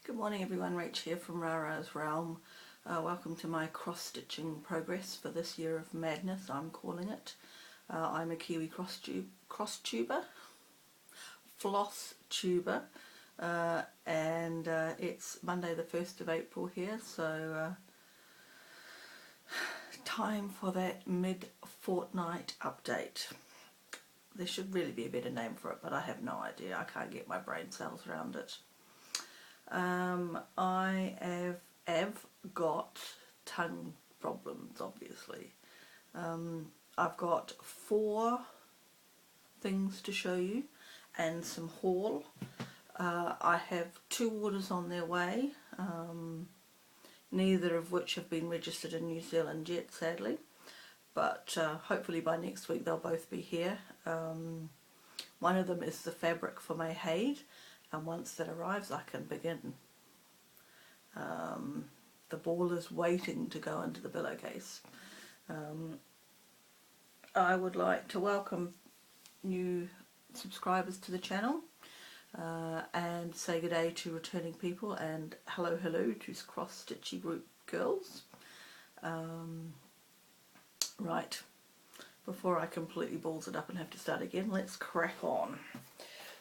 Good morning everyone, Rach here from Rara's Realm. Welcome to my cross-stitching progress for this year of madness, I'm calling it. I'm a Kiwi cross-tuber, floss tuber, and it's Monday the 1st of April here, so time for that mid-fortnight update. There should really be a better name for it, but I have no idea. I can't get my brain cells around it. I have got tongue problems, obviously. I've got 4 things to show you and some haul. I have 2 orders on their way, neither of which have been registered in New Zealand yet, sadly, but hopefully by next week they'll both be here. One of them is the fabric for my Haid, and once that arrives I can begin. The ball is waiting to go into the pillowcase. I would like to welcome new subscribers to the channel and say good day to returning people, and hello to cross stitchy group girls. Right, before I completely balls it up and have to start again, let's crack on.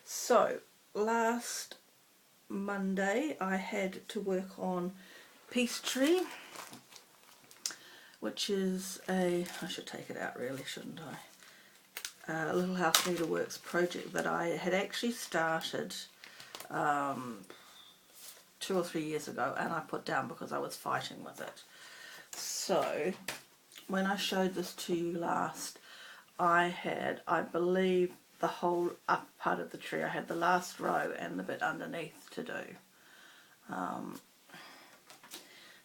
So last Monday I had to work on Peachtree, which is I should take it out really, shouldn't I? A Little House Needleworks project that I had actually started 2 or 3 years ago, and I put down because I was fighting with it. So when I showed this to you last, I had, I believe, the whole upper part of the tree. I had the last row and the bit underneath to do.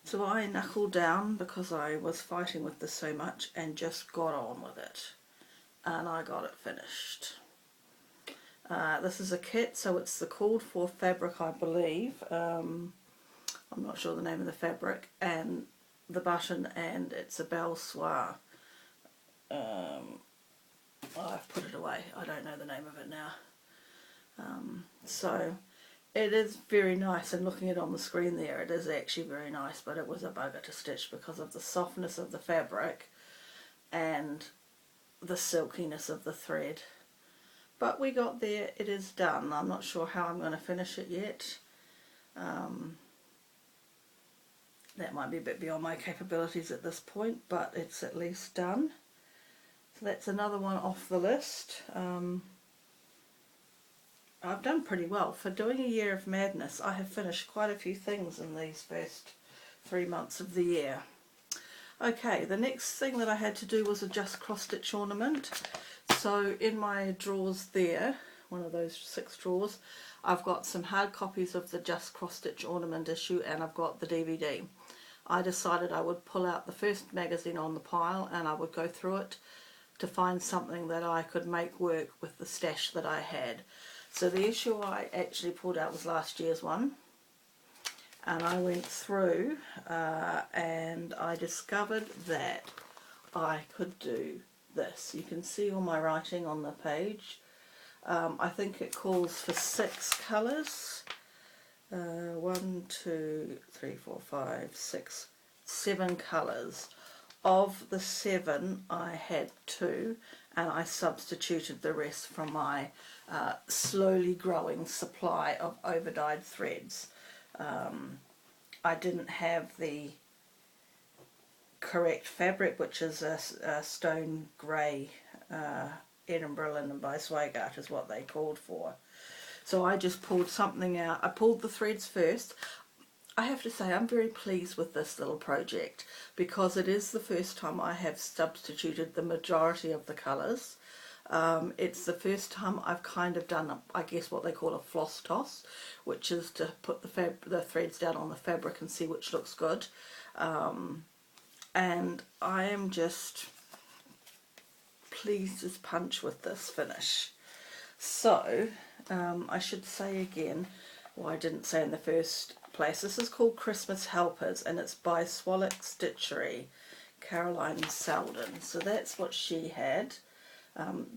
So I knuckled down because I was fighting with this so much and just got on with it, and I got it finished. This is a kit, so it's the called for fabric, I believe. I'm not sure the name of the fabric, and the button, and it's a belle soie. I've put it away, I don't know the name of it now. So it is very nice, and looking at it on the screen there, it is actually very nice, but it was a bugger to stitch because of the softness of the fabric and the silkiness of the thread. But we got there, it is done. I'm not sure how I'm going to finish it yet. That might be a bit beyond my capabilities at this point, but it's at least done. So that's another one off the list. I've done pretty well. For doing a year of madness, I have finished quite a few things in these first 3 months of the year. Okay, the next thing that I had to do was a just cross stitch ornament. So in my drawers there, one of those 6 drawers, I've got some hard copies of the just cross stitch ornament issue, and I've got the DVD. I decided I would pull out the first magazine on the pile and I would go through it to find something that I could make work with the stash that I had. So the issue I actually pulled out was last year's one, and I went through and I discovered that I could do this. You can see all my writing on the page. I think it calls for 6 colours. 1, 2, 3, 4, 5, 6, 7 colours. Of the 7 I had 2, and I substituted the rest from my slowly growing supply of overdyed threads. I didn't have the correct fabric, which is a stone grey Edinburgh linen by Swagart is what they called for. So I just pulled something out. I pulled the threads first. I have to say I'm very pleased with this little project because it is the first time I have substituted the majority of the colours. It's the first time I've kind of done, I guess, what they call a floss toss, which is to put the threads down on the fabric and see which looks good. And I am just pleased as punch with this finish. So I should say again, well, I didn't say in the first place, this is called Christmas Helpers, and it's by Swallock Stitchery, Caroline Selden. So that's what she had.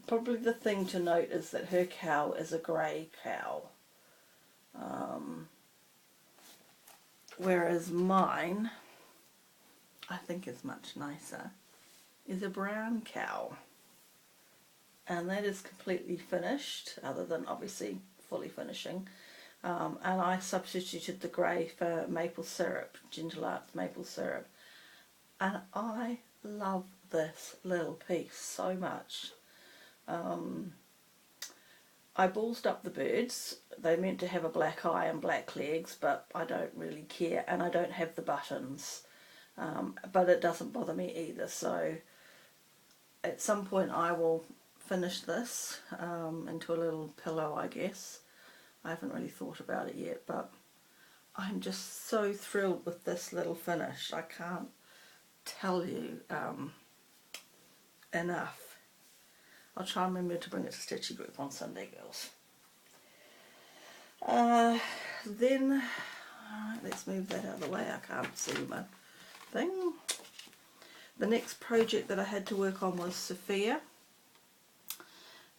Probably the thing to note is that her cow is a grey cow. whereas mine, I think is much nicer, is a brown cow. And that is completely finished, other than obviously fully finishing. And I substituted the grey for maple syrup, Gentle Arts maple syrup. And I love this little piece so much. I ballsed up the birds. They're meant to have a black eye and black legs, but I don't really care, and I don't have the buttons. But it doesn't bother me either, so at some point I will finish this into a little pillow, I guess. I haven't really thought about it yet, but I'm just so thrilled with this little finish. I can't tell you enough. I'll try and remember to bring it to Stitchy Group on Sunday, girls. Then, let's move that out of the way. I can't see my thing. The next project that I had to work on was Sophia.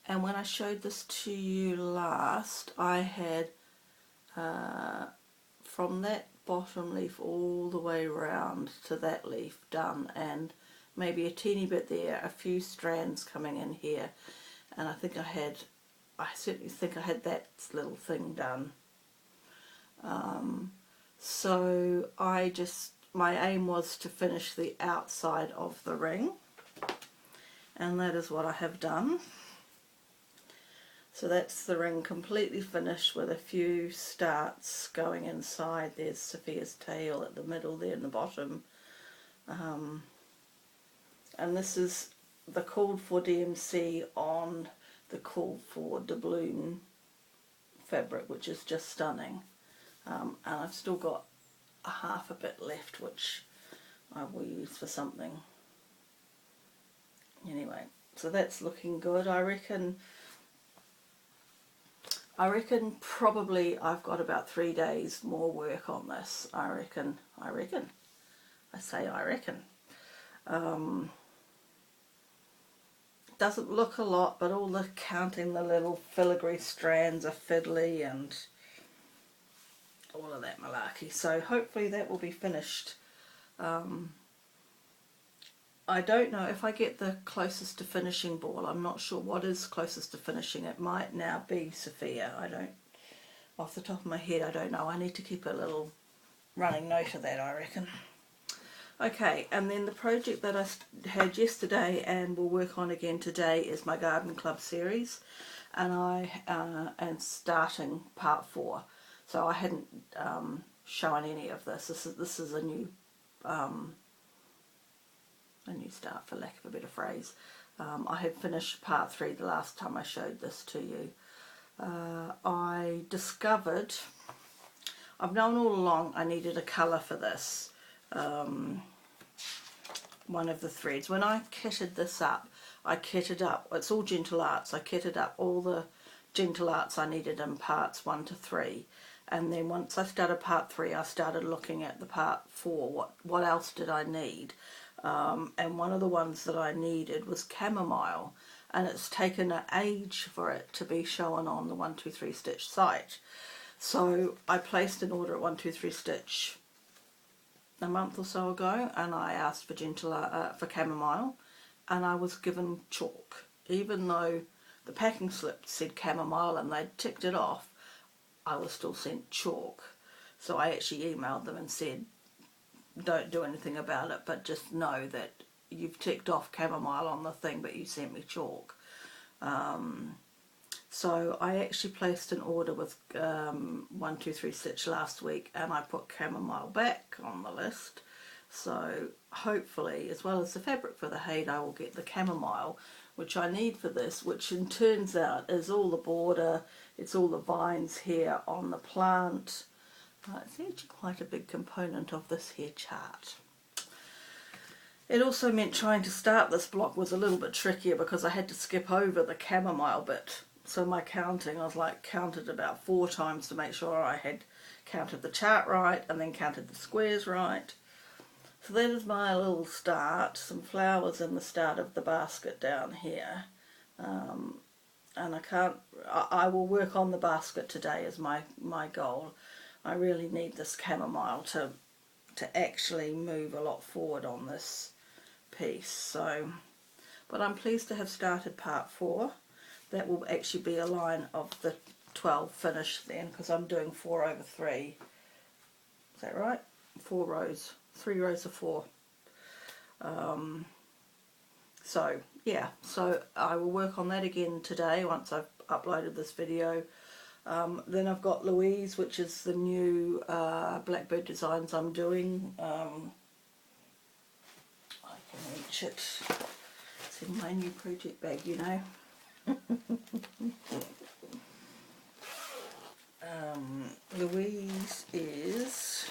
And when I showed this to you last, I had from that bottom leaf all the way around to that leaf done, and maybe a teeny bit there, a few strands coming in here, and I certainly think I had that little thing done. So my aim was to finish the outside of the ring, and that is what I have done. So that's the ring completely finished with a few starts going inside. There's Sophia's tail at the middle there in the bottom. And this is the called for DMC on the called for doubloon fabric, which is just stunning. And I've still got a half a bit left, which I will use for something. Anyway, so that's looking good. I reckon probably I've got about 3 days more work on this. I reckon. I say I reckon. Doesn't look a lot, but all the counting the little filigree strands are fiddly and all of that malarkey. So hopefully that will be finished. I don't know if I get the closest to finishing ball. I'm not sure what is closest to finishing. It might now be Sophia. I don't, off the top of my head, I don't know. I need to keep a little running note of that, I reckon. Okay, and then the project that I had yesterday and will work on again today is my Garden Club series, and I am starting part 4. So I hadn't shown any of this. This is a new start, for lack of a better phrase. I had finished part 3 the last time I showed this to you. I discovered, I've known all along I needed a colour for this. One of the threads. When I kitted this up, it's all Gentle Arts, I kitted up all the Gentle Arts I needed in parts 1 to 3. And then once I started part 3, I started looking at the part 4, what else did I need? And one of the ones that I needed was chamomile, and it's taken an age for it to be shown on the 123 Stitch site. So I placed an order at 123 Stitch a month or so ago, and I asked for for chamomile, and I was given chalk. Even though the packing slip said chamomile and they'd ticked it off, I was still sent chalk. So I actually emailed them and said, don't do anything about it, but just know that you've ticked off chamomile on the thing, but you sent me chalk. So I actually placed an order with 123 Stitch last week, and I put chamomile back on the list. So hopefully, as well as the fabric for the Haid, I will get the chamomile, which I need for this, which in turns out is all the border, it's all the vines here on the plant. It's actually quite a big component of this here chart. It also meant trying to start this block was a little bit trickier because I had to skip over the chamomile bit. So my counting, I was like counted about 4 times to make sure I had counted the chart right and then counted the squares right. So that is my little start, some flowers in the start of the basket down here. And I will work on the basket today as my goal. I really need this chamomile to actually move a lot forward on this piece. So, but I'm pleased to have started part 4. That will actually be a line of the 12 finished then, because I'm doing 4 over 3. Is that right? 4 rows, 3 rows of 4. So yeah, so I will work on that again today once I've uploaded this video. Then I've got Louise, which is the new Blackbird designs I'm doing. I can reach it. It's in my new project bag, you know. Louise is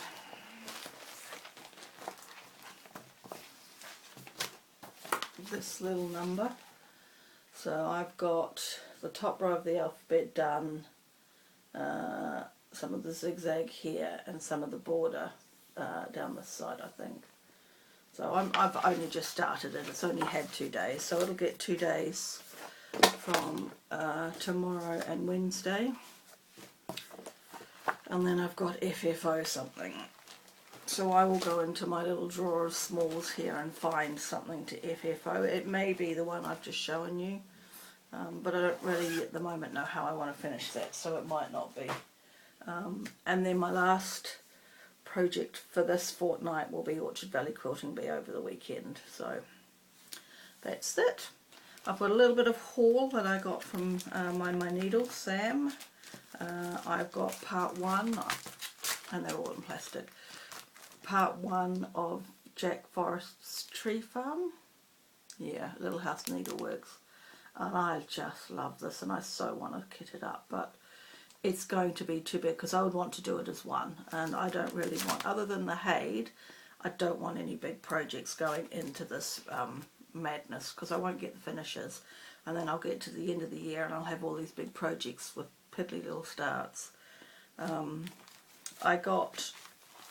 this little number. So I've got the top row of the alphabet done, some of the zigzag here and some of the border down this side, I think. So I've only just started it. It's only had 2 days, so it'll get 2 days from tomorrow and Wednesday. And then I've got FFO something. So I will go into my little drawer of smalls here and find something to FFO. It may be the one I've just shown you, but I don't really at the moment know how I want to finish that, so it might not be. And then my last project for this fortnight will be Orchard Valley Quilting Bee over the weekend. So that's it. I've got a little bit of haul that I got from my needle, Sam. I've got part 1, and they're all in plastic. Part 1 of Jack Forrest's Tree Farm. Yeah, Little House Needleworks. And I just love this, and I so want to kit it up, but it's going to be too big because I would want to do it as one, and I don't really want, other than the Haid, I don't want any big projects going into this madness, because I won't get the finishes, and then I'll get to the end of the year and I'll have all these big projects with piddly little starts. I got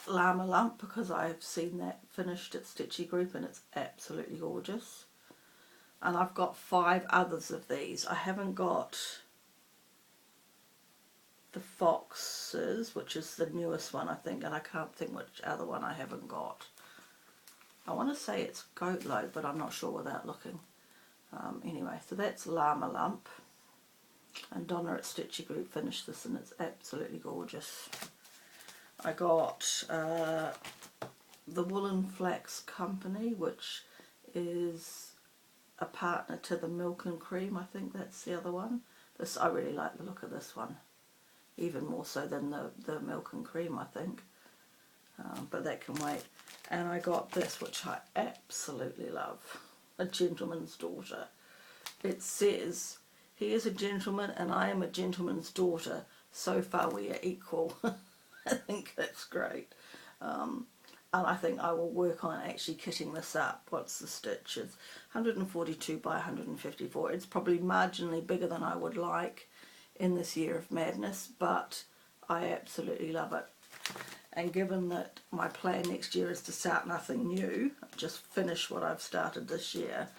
Llama Lump because I've seen that finished at Stitchy Group and it's absolutely gorgeous. And I've got 5 others of these. I haven't got the Foxes, which is the newest one I think, and I can't think which other one I haven't got. I want to say it's Goat Load, but I'm not sure without looking. Anyway, so that's Llama Lump. And Donna at Stitchy Group finished this and it's absolutely gorgeous. I got the Woolen Flax Company, which is a partner to the Milk and Cream. I think that's the other one. This, I really like the look of this one, even more so than the Milk and Cream, I think. But that can wait. And I got this, which I absolutely love, A Gentleman's Daughter. It says, he is a gentleman and I am a gentleman's daughter. So far we are equal. I think that's great. And I think I will work on actually kitting this up. What's the stitches? 142 by 154. It's probably marginally bigger than I would like in this year of madness, but I absolutely love it. And given that my plan next year is to start nothing new, just finish what I've started this year,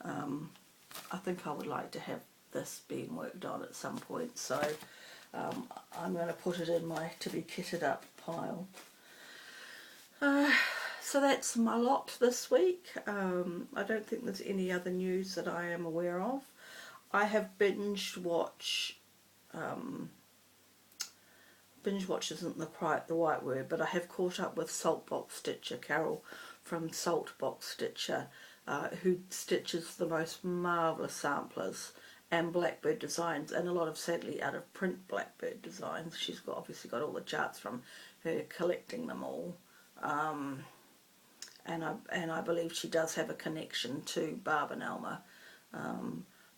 I think I would like to have this being worked on at some point. So I'm going to put it in my to be kitted up pile. So that's my lot this week. I don't think there's any other news that I am aware of. I have binge watch isn't quite the right word, but I have caught up with Saltbox Stitcher, Carol from Saltbox Stitcher, who stitches the most marvellous samplers and Blackbird designs, and a lot of sadly out of print Blackbird designs. She's obviously got all the charts from her collecting them all, and I believe she does have a connection to Barb and Alma.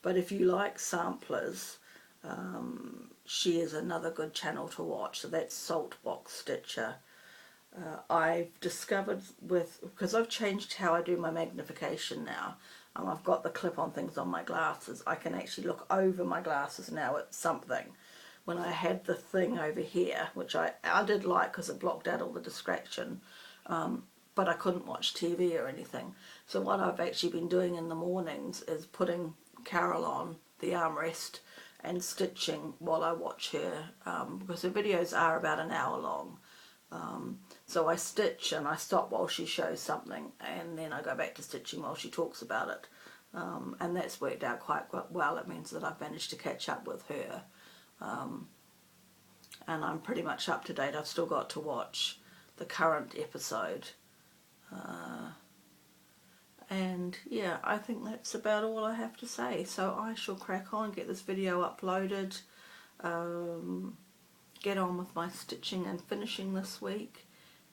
But if you like samplers, she is another good channel to watch. So that's Saltbox Stitcher. I've discovered because I've changed how I do my magnification now. I've got the clip-on things on my glasses. I can actually look over my glasses now at something. When I had the thing over here, which I did like because it blocked out all the distraction, but I couldn't watch TV or anything. So what I've actually been doing in the mornings is putting Carol on the armrest and stitching while I watch her, because her videos are about an hour long. So I stitch and I stop while she shows something, and then I go back to stitching while she talks about it. And that's worked out quite well. It means that I've managed to catch up with her. And I'm pretty much up to date. I've still got to watch the current episode. And yeah, I think that's about all I have to say. So I shall crack on, get this video uploaded, get on with my stitching and finishing this week,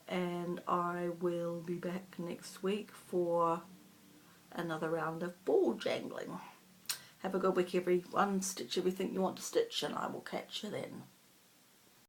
and I will be back next week for another round of ball jangling. Have a good week everyone, stitch everything you want to stitch, and I will catch you then.